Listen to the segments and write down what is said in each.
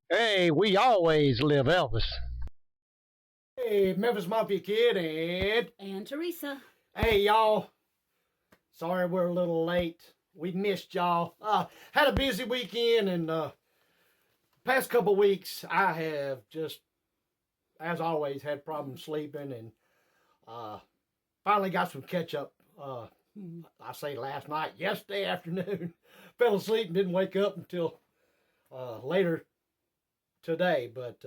Hey, we always live Elvis. Hey, Memphis Mafia kid, and And Teresa. hey, y'all. Sorry we're a little late. We missed y'all. Had a busy weekend, and past couple weeks I have just, as always, had problems sleeping, and uh, finally got some catch up. I say last night, yesterday afternoon, fell asleep and didn't wake up until later today, but.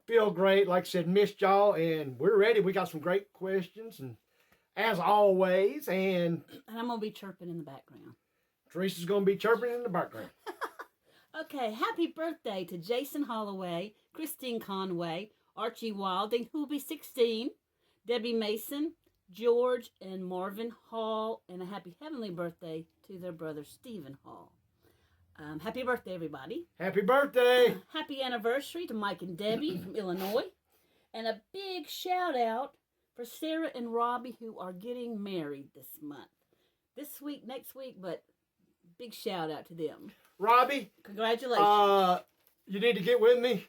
Feel great. Like I said, missed y'all, and we're ready. We got some great questions, and as always, and And I'm going to be chirping in the background. Teresa's going to be chirping in the background. Okay, happy birthday to Jason Holloway, Christine Conway, Archie Wilding, who'll be 16, Debbie Mason, George and Marvin Hall, and a happy heavenly birthday to their brother Stephen Hall. Happy birthday, everybody. Happy birthday! Happy anniversary to Mike and Debbie from Illinois. And a big shout out for Sarah and Robbie, who are getting married this month. This week, next week, but big shout out to them. Robbie, Congratulations. you need to get with me,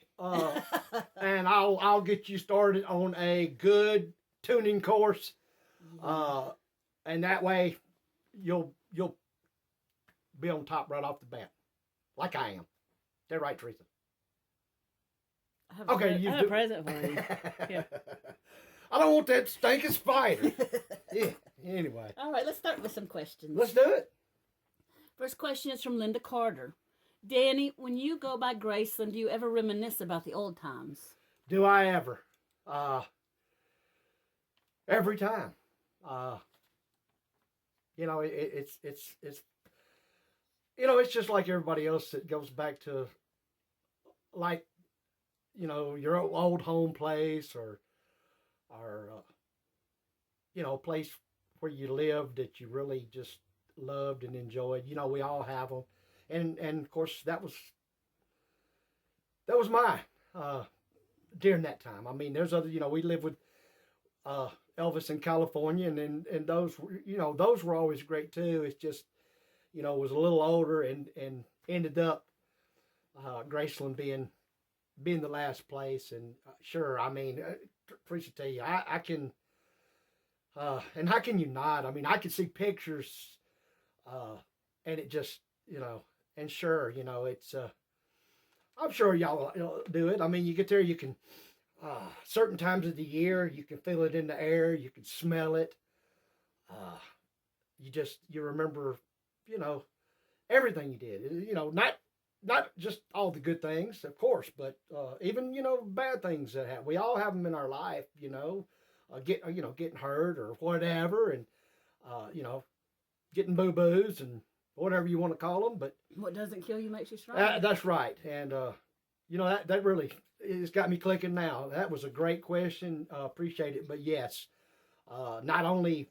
and I'll get you started on a good tuning course, and that way you'll be on top right off the bat, like I am. They're right, Teresa. I have a present for you. Yeah. I don't want that stinking spider. Yeah. Anyway. All right, let's start with some questions. Let's do it. First question is from Linda Carter. Danny, when you go by Graceland, do you ever reminisce about the old times? Do I ever? Every time. It's it's just like everybody else that goes back to, like, your old home place, or place where you lived that you really just loved and enjoyed. We all have them, and of course that was my during that time. I mean, there's other. We live with Elvis in California, and those were always great too. It's just was a little older, and ended up Graceland being the last place. And sure, I mean, Teresa, tell you, I can, and how can you not? I mean, I can see pictures, and it just, and sure, it's, I'm sure y'all do it. I mean, you get there, you can, certain times of the year, you can feel it in the air, you can smell it. You remember, everything you did, not just all the good things, of course, but even bad things that happen. We all have them in our life, getting hurt or whatever, and getting boo boos and whatever you want to call them. But what doesn't kill you makes you stronger. That's right, and that really it's got me clicking now. That was a great question. Appreciate it. But yes, not only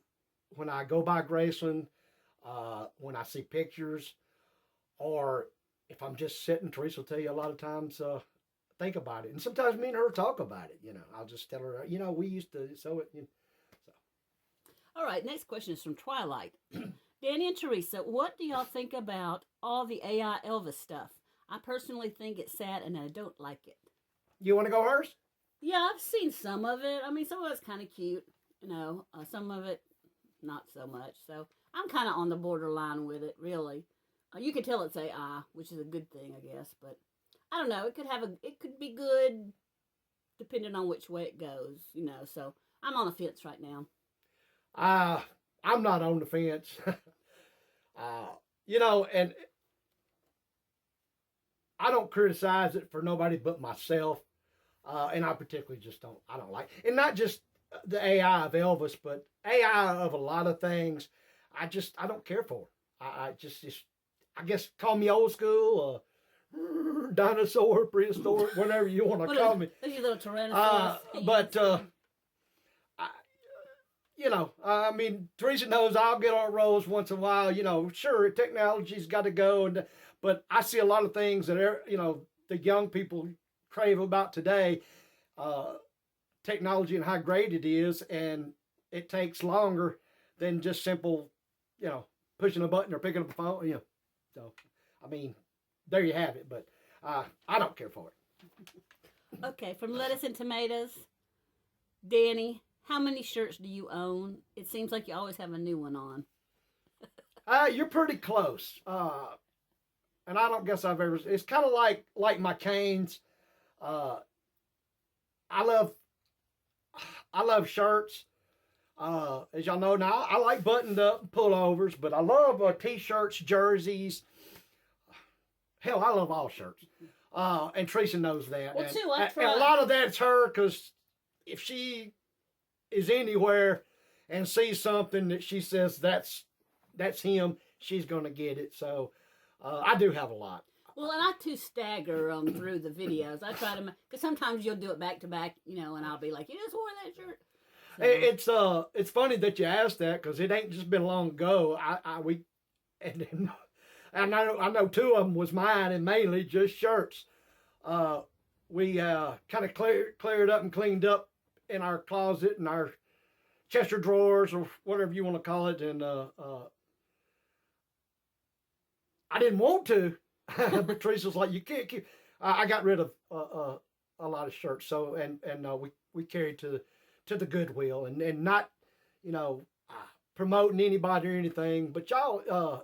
when I go by Graceland, when I see pictures, or if I'm just sitting, Teresa will tell you a lot of times, think about it. And sometimes me and her talk about it. I'll just tell her, we used to sew it. So. All right, next question is from Twilight. Danny and Teresa, what do y'all think about all the AI Elvis stuff? I personally think it's sad and I don't like it. You want to go first? Yeah, I've seen some of it. I mean, some of it's kind of cute, some of it not so much. So I'm kind of on the borderline with it, really. You can tell it's AI, which is a good thing, I guess. But I don't know. It could be good, depending on which way it goes. So I'm on the fence right now. I'm not on the fence. And I don't criticize it for nobody but myself. And I particularly just don't. I don't like, and not just the AI of Elvis, but AI of a lot of things. I don't care for. I guess call me old school, dinosaur, prehistoric, whatever you want to call me. There's your little Tyrannosaurus. I mean, Teresa knows I'll get on rolls once in a while. Sure, technology's got to go, but I see a lot of things that the young people crave about today. Technology and how great it is, and it takes longer than just simple, pushing a button or picking up a phone. So, I mean, there you have it. But I don't care for it. Okay, from lettuce and tomatoes, Danny, how many shirts do you own? It seems like you always have a new one on. You're pretty close. And I don't guess I've ever. It's kind of like my canes. Uh, I love shirts. As y'all know now, I like buttoned up pullovers, but I love t-shirts, jerseys. Hell, I love all shirts. And Teresa knows that. Well, and, too, I and try. a lot of that's her, because if she is anywhere and sees something that she says that's him, she's gonna get it. So I do have a lot. Well, and I too stagger through the videos. I try to, because sometimes you'll do it back to back, and I'll be like, you just wore that shirt. So. It's funny that you asked that, because it ain't just been long ago. And I know two of them was mine, and mainly just shirts. We kind of cleared up and cleaned up in our closet and our Chester drawers, or whatever you want to call it, and I didn't want to, but Teresa's like, you can't keep. I got rid of a lot of shirts, so and we carried to the Goodwill, and not promoting anybody or anything, but y'all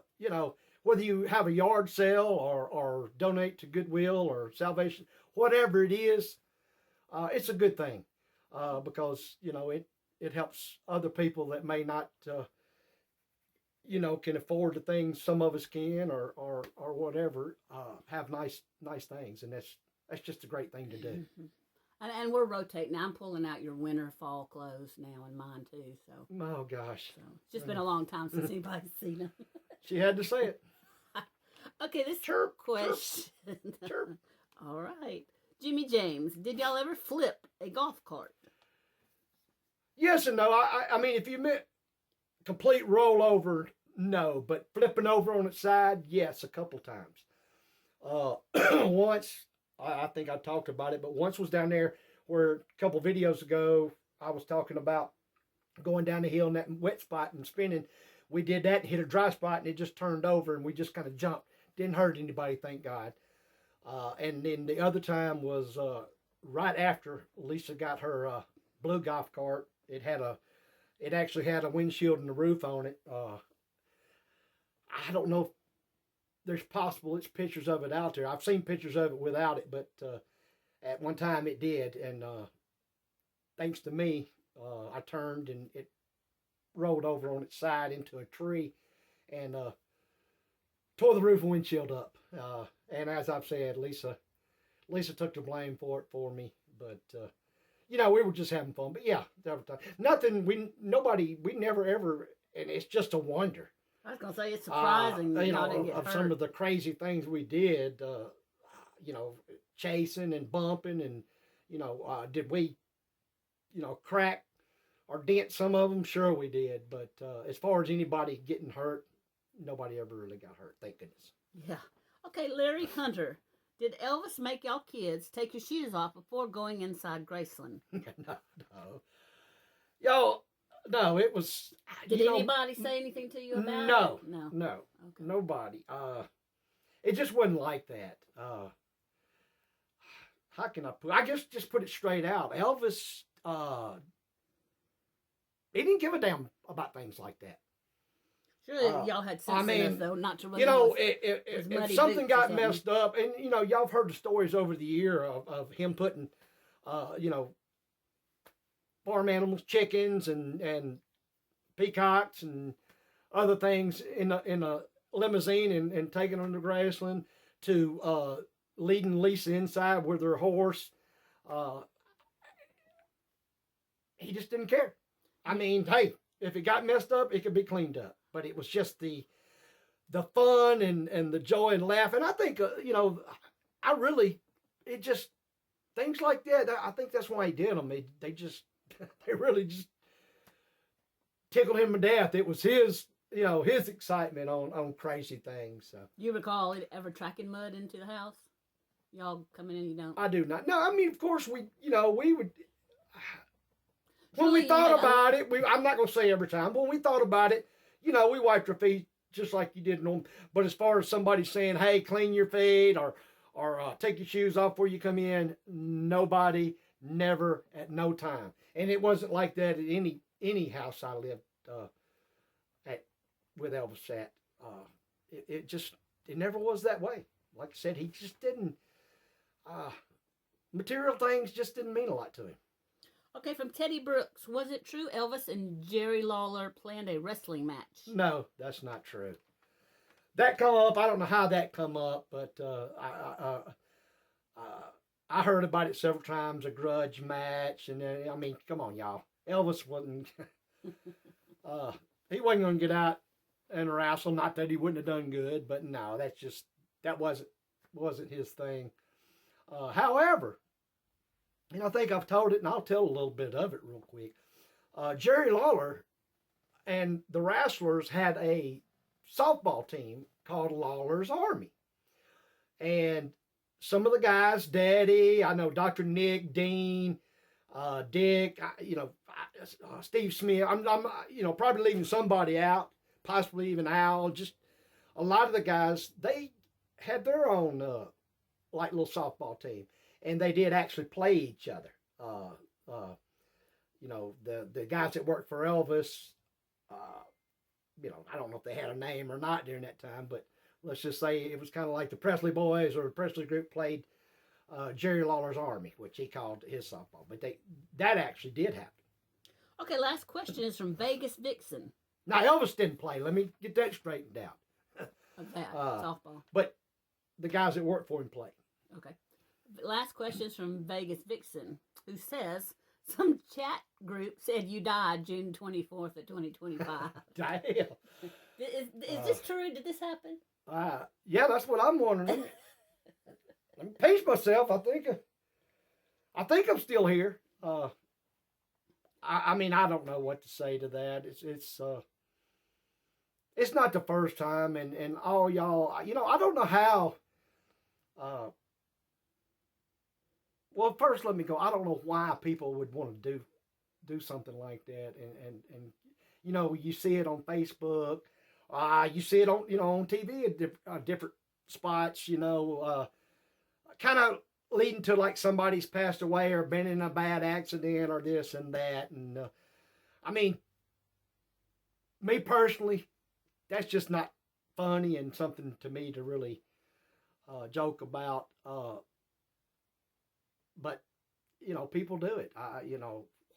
whether you have a yard sale or donate to Goodwill or Salvation, whatever it is, it's a good thing, because it helps other people that may not can afford the things some of us can, or whatever, have nice things, and that's just a great thing to do. Mm-hmm. And we're rotating. I'm pulling out your winter, fall clothes now, and mine too. So. Oh gosh. So it's just been a long time since anybody's seen them. She had to say it. Okay, this Chirp, question. Chirp. All right, Jimmy James, did y'all ever flip a golf cart? Yes and no. I mean, if you meant complete rollover, no. But flipping over on its side, yes, a couple times. Once, I think I talked about it, but once was down there where a couple videos ago I was talking about going down the hill in that wet spot and spinning. We did that, hit a dry spot, and it just turned over, and we just kind of jumped. Didn't hurt anybody, thank God. And then the other time was right after Lisa got her blue golf cart. It actually had a windshield and a roof on it. I don't know if there's pictures of it out there. I've seen pictures of it without it, but at one time it did, and thanks to me, I turned and it rolled over on its side into a tree, and tore the roof and windshield up. And as I've said, Lisa took the blame for it for me, but we were just having fun. But yeah, nothing. We never ever, and it's just a wonder. I was gonna say it's surprising of some of the crazy things we did. Chasing and bumping, and did we, crack or dent some of them? Sure we did, but as far as anybody getting hurt, nobody ever really got hurt, thank goodness. Yeah. Okay, Larry Hunter, did Elvis make y'all kids take your shoes off before going inside Graceland? No, it was. Did anybody say anything to you about it? No, okay. Nobody. It just wasn't like that. How can I put? I guess just put it straight out. Elvis, he didn't give a damn about things like that. Sure, y'all had sense enough, though, not to run. If something got messed up, and y'all have heard the stories over the year of him putting, farm animals, chickens and peacocks and other things in a limousine and taking them to Graceland, to leading Lisa inside with her horse. He just didn't care. I mean, hey, if it got messed up, it could be cleaned up. But it was just the fun and the joy and laugh. And I think, it just, things like that, I think that's why he did them. They really just tickled him to death. It was his excitement on crazy things. So. You recall it ever tracking mud into the house? Y'all coming in, you don't? I do not. No, I mean, of course, we would. When we thought about it, I'm not going to say every time, but when we thought about it, we wiped our feet just like you did normal. But as far as somebody saying, hey, clean your feet or or take your shoes off before you come in. Nobody, never, at no time. And it wasn't like that at any house I lived at with Elvis at. It never was that way. Like I said, he just didn't. Material things just didn't mean a lot to him. Okay, from Teddy Brooks, was it true Elvis and Jerry Lawler planned a wrestling match? No, that's not true. That come up. I don't know how that come up, but I heard about it several times. A grudge match, and I mean, come on, y'all. Elvis wasn't. He wasn't going to get out and wrestle. Not that he wouldn't have done good, but no, that wasn't his thing. However, and I think I've told it, and I'll tell a little bit of it real quick. Jerry Lawler and the Wrestlers had a softball team called Lawler's Army. And some of the guys, Daddy, I know Dr. Nick, Dean, Dick, Steve Smith. I'm probably leaving somebody out, possibly even Al. Just a lot of the guys, they had their own like little softball team, and they did actually play each other. The guys that worked for Elvis, I don't know if they had a name or not during that time, but let's just say it was kind of like the Presley Boys or the Presley Group played Jerry Lawler's Army, which he called his softball. But that actually did happen. Okay, last question is from Vegas Vixen. Now, Elvis didn't play. Let me get that straightened out. Of that, softball. But the guys that worked for him played. Okay. Last question is from Vegas Vixen, who says, some chat group said you died June 24th of 2025. Damn. Is this true? Did this happen? Yeah, that's what I'm wondering. Let me pace myself. I think I'm still here. I mean, I don't know what to say to that. It's not the first time, and all y'all, I don't know how. Well, first let me go. I don't know why people would want to do something like that, and you see it on Facebook, you see it on TV at different spots, kind of leading to like somebody's passed away or been in a bad accident or this and that, and I mean, me personally, that's just not funny and something to me to really joke about. But people do it.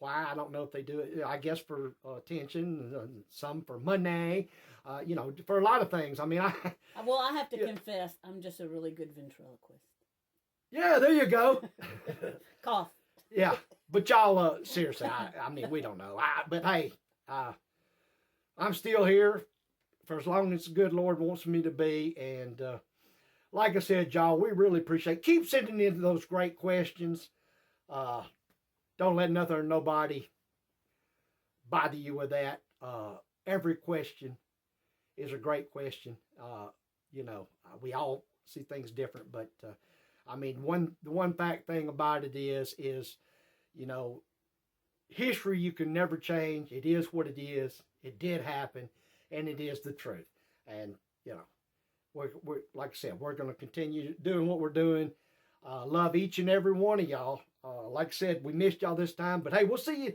Why? I don't know if they do it. I guess for attention, some for money. For a lot of things. I mean, I have to confess, I'm just a really good ventriloquist. Yeah, there you go. Cough. Yeah, but y'all, seriously, I mean, we don't know. But hey, I'm still here for as long as the good Lord wants me to be, and like I said, y'all, we really appreciate it. Keep sending in those great questions. Don't let nothing or nobody bother you with that. Every question is a great question. We all see things different, but I mean, the one fact thing about it is history you can never change. It is what it is. It did happen, and it is the truth. And we're like I said, we're going to continue doing what we're doing. Love each and every one of y'all. Like I said, we missed y'all this time, but hey, we'll see you.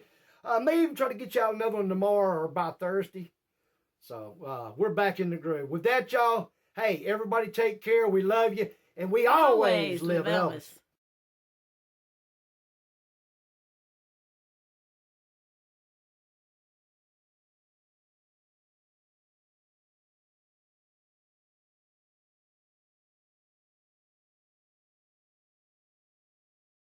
May even try to get y'all another one tomorrow or by Thursday. So we're back in the groove. With that, y'all, hey, everybody take care. We love you, and we always live Elvis.